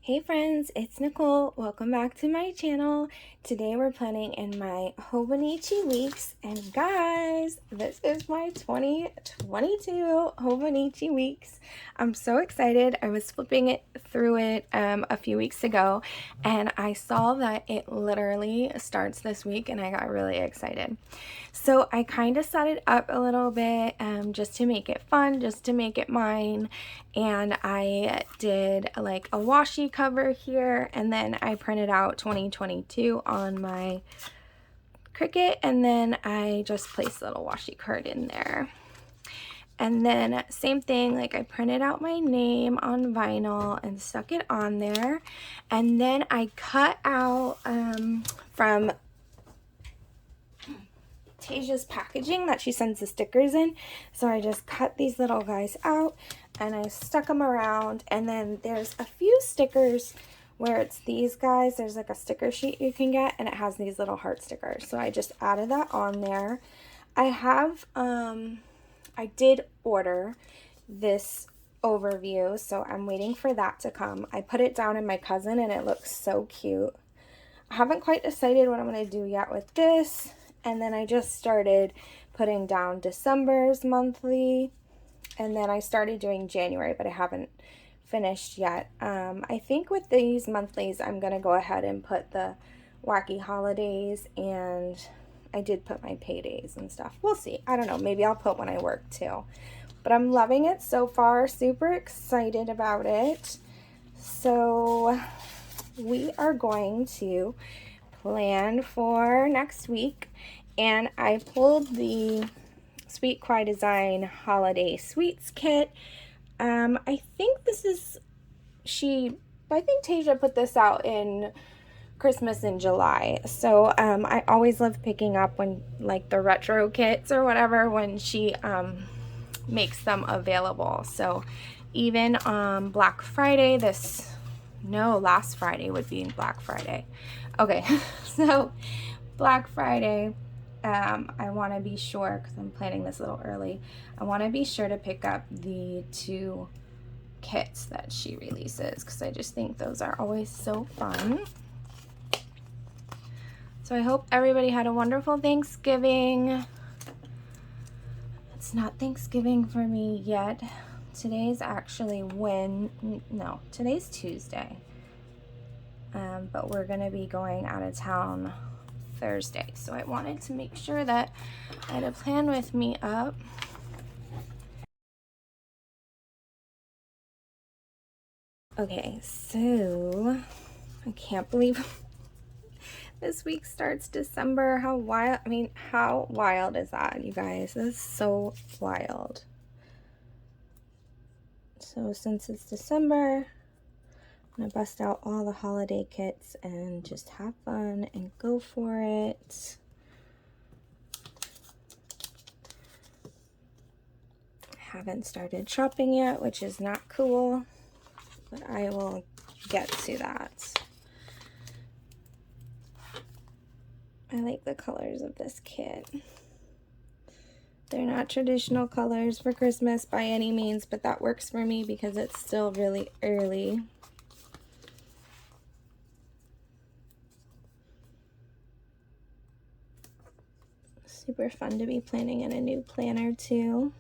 Hey friends, it's Nicole. Welcome back to my channel. Today we're planning in my Hobonichi Weeks, and guys, this is my 2022 Hobonichi Weeks. I'm so excited. I was flipping it through it a few weeks ago, and I saw that it literally starts this week, and I got really excited. So I kind of set it up a little bit just to make it fun, just to make it mine. And I did like a washi cover here, and then I printed out 2022 on my Cricut, and then I just placed a little washi card in there. And then same thing, like I printed out my name on vinyl and stuck it on there. And then I cut out from Tasia's packaging that she sends the stickers in. So I just cut these little guys out and I stuck them around. And then there's a few stickers where it's these guys. There's like a sticker sheet you can get, and it has these little heart stickers. So I just added that on there. I have, I did order this overview, so I'm waiting for that to come. I put it down in my cousin and it looks so cute. I haven't quite decided what I'm going to do yet with this. And then I just started putting down December's monthly, and then I started doing January, but I haven't finished yet. I think with these monthlies, I'm going to go ahead and put the wacky holidays, and I did put my paydays and stuff. We'll see. I don't know. Maybe I'll put when I work too. But I'm loving it so far. Super excited about it. So we are going to plan for next week, and I pulled the Sweet Kawaii Design Holiday Sweets kit. I think this is, I think Tasia put this out in Christmas in July. So I always love picking up when like the retro kits or whatever when she makes them available. So even on Black Friday, last Friday would be Black Friday. Okay, so Black Friday, I want to be sure, because I'm planning this a little early, I want to be sure to pick up the 2 kits that she releases, because I just think those are always so fun. So I hope everybody had a wonderful Thanksgiving. It's not Thanksgiving for me yet. Today's actually today's Tuesday. But we're going to be going out of town Thursday. So I wanted to make sure that I had a plan with me up. Okay, so I can't believe this week starts December. How wild is that, you guys? This is so wild. So since it's December, I'm gonna bust out all the holiday kits and just have fun and go for it. I haven't started shopping yet, which is not cool, but I will get to that. I like the colors of this kit. They're not traditional colors for Christmas by any means, but that works for me because it's still really early. Super fun to be planning in a new planner too.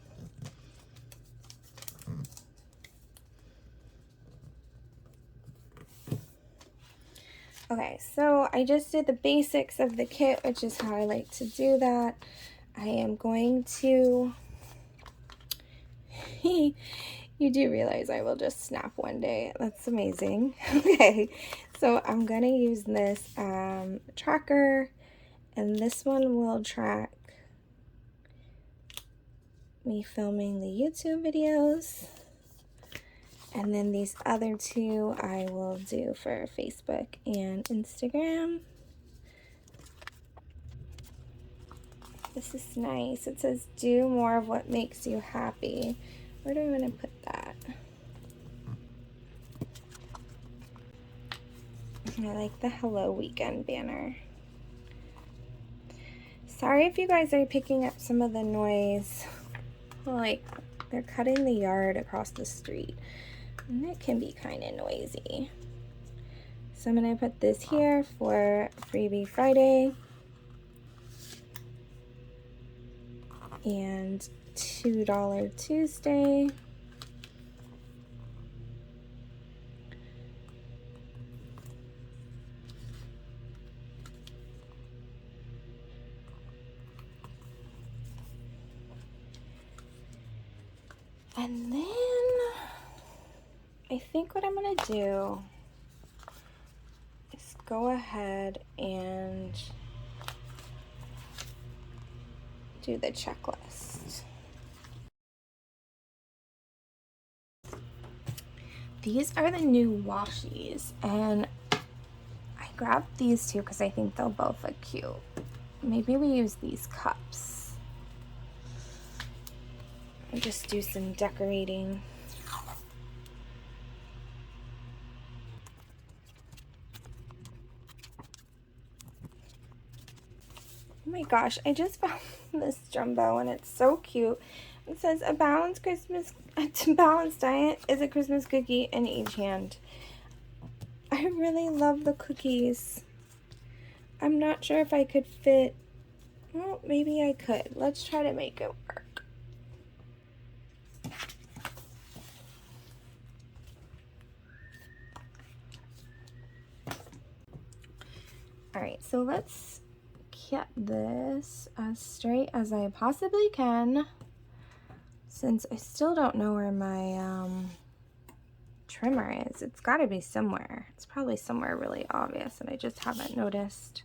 Okay, so I just did the basics of the kit, which is how I like to do that. I am going to, you do realize I will just snap one day. That's amazing. Okay, so I'm going to use this tracker, and this one will track me filming the YouTube videos. And then these other 2 I will do for Facebook and Instagram. This is nice. It says, do more of what makes you happy. Where do I want to put that? I like the Hello Weekend banner. Sorry if you guys are picking up some of the noise. Like, they're cutting the yard across the street, and it can be kind of noisy. So I'm going to put this here for Freebie Friday and $2 Tuesday. And then I think what I'm going to do is go ahead and do the checklist. These are the new washies, and I grabbed these two because I think they'll both look cute. Maybe we use these cups and just do some decorating. Oh my gosh, I just found this jumbo and it's so cute. It says a balanced diet is a Christmas cookie in each hand. I really love the cookies. I'm not sure if I could fit, well, maybe I could. Let's try to make it work. Alright, so let's get this as straight as I possibly can, since I still don't know where my trimmer is. It's got to be somewhere. It's probably somewhere really obvious and I just haven't noticed.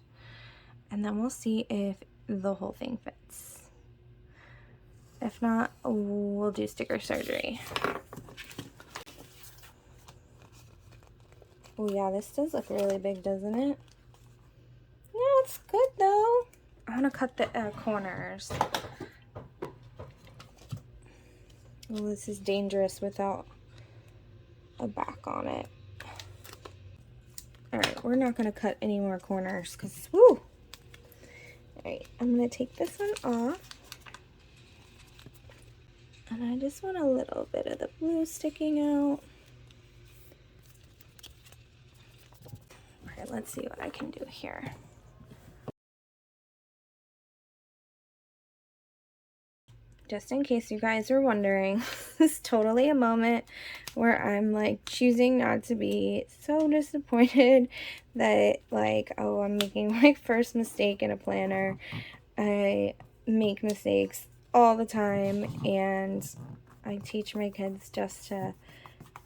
And then we'll see if the whole thing fits. If not, we'll do sticker surgery. Oh yeah, this does look really big, doesn't it? No, it's good though. I want to cut the corners. Oh, this is dangerous without a back on it. Alright, we're not going to cut any more corners because, woo! Alright, I'm going to take this one off. And I just want a little bit of the blue sticking out. Alright, let's see what I can do here. Just in case you guys are wondering, this is totally a moment where I'm like choosing not to be so disappointed that like, oh, I'm making my first mistake in a planner. I make mistakes all the time and I teach my kids just to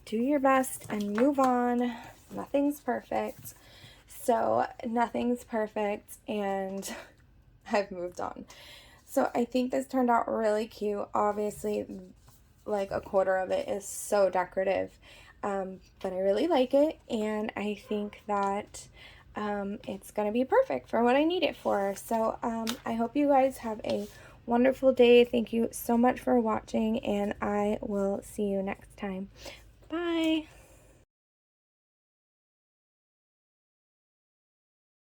do your best and move on. Nothing's perfect. So nothing's perfect and I've moved on. So I think this turned out really cute. Obviously, like a quarter of it is so decorative, but I really like it, and I think that it's going to be perfect for what I need it for. So I hope you guys have a wonderful day. Thank you so much for watching, and I will see you next time. Bye!